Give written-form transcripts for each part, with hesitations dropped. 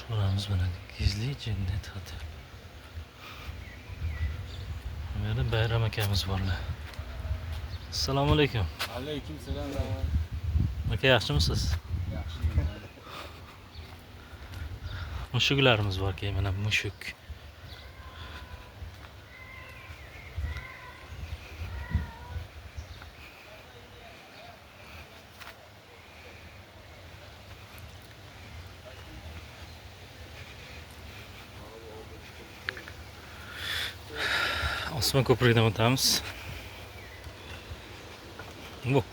Şuramız mana Gizli Cennet Hotel. Bu yerda Bayram akamiz borlar. Assalomu alaykum. Alaykum salom. Aka yaxshimisiz? Yaxshi. Mushuklarimiz bor keyin mana mushuk. Osmon ko'prikdan o'tamiz. Bu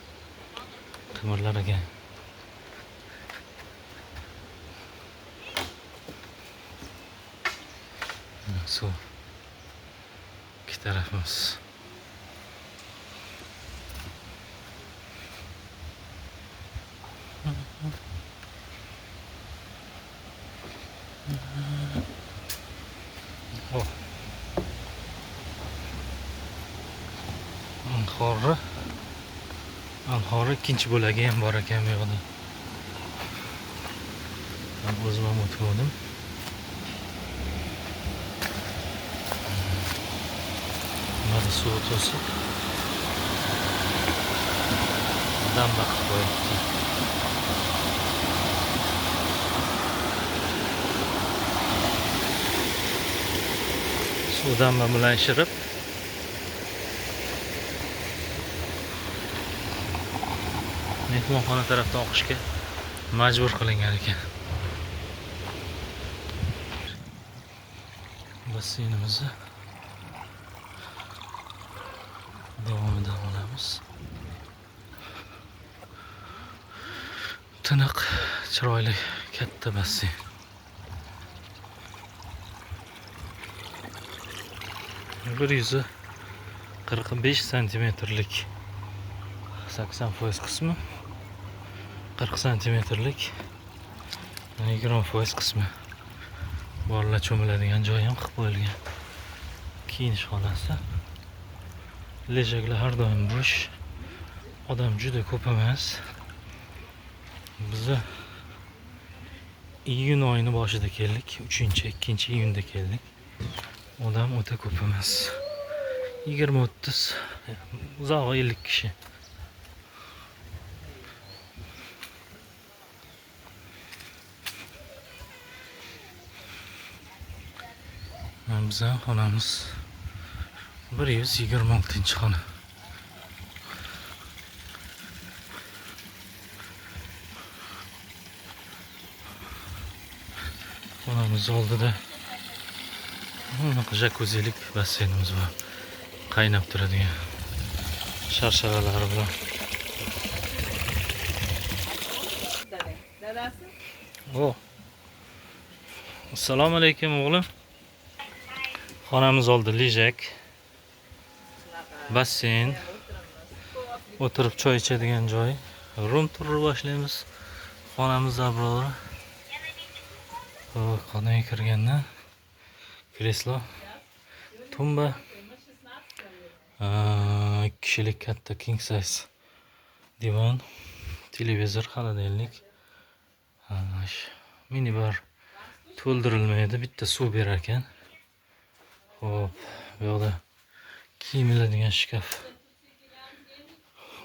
qimirlar ekan. Suv. İki tarafımız. Oh. Anhorni ikkinchi bo'lagi ham bor ekan bu yoqda. Men o'zim ham o'tgandim. Mana suv to'sib. Dam baqib qo'yibdi. Suvdan bilan shirib mehmonxona tarafdan oqishga majbur qilingan ekan. Basseynimizni davomidan olamiz. Tiniq, chiroyli, katta basseyn. Bir 145 santimetrlik 80% qismi, 40 santimetrlik 20% qismi. Bolalar cho'miladigan joy ham qilib qo'yilgan. Kiyinish xonasi. Lejaklar har doim bo'sh. Odam juda ko'p emas. Biz iyun oyini boshida keldik. 2-iyunda keldik. Odam o'ta ko'p emas. 20-30, uzog'i 50 kishi. Bizning xonamiz 126-xona. Xonamiz oldida jakuzilik basseynimiz bor. Qaynab turadigan sharsharalari bilan. O. Assalomu alaykum o'g'lim. Xonamiz oldi lejak, basseyn, o'tirib choy ichadigan joy. Rum turib boshlaymiz. Xonamiz abrori. Xonaga kirgandan kreslo, tumba, 2 kishilik katta king size divan, televizor, xonadonlik, minibar to'ldirilmaydi, bitta suv berar ekan. Hop, bu yoqda kiyim iladigan shkaf.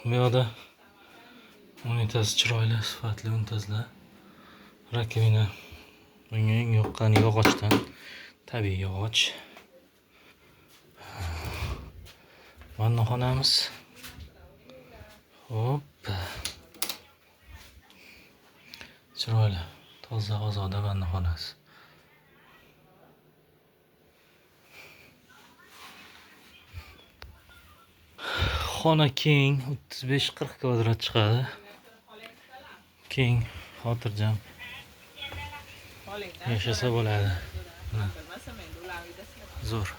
Bu yoqda unitaz, chiroyli, sifatli unitazlar. Rakovina. Bunga yoqqan yog'ochdan, tabiiy yog'och. Vannaxonamiz. Hop. Chiroyli, toza, ozoda vannaxonasi. Xona keng, 35-40 kvadrat chiqadi. Keng, xotirjam. Yashasa bo'ladi. Zo'r.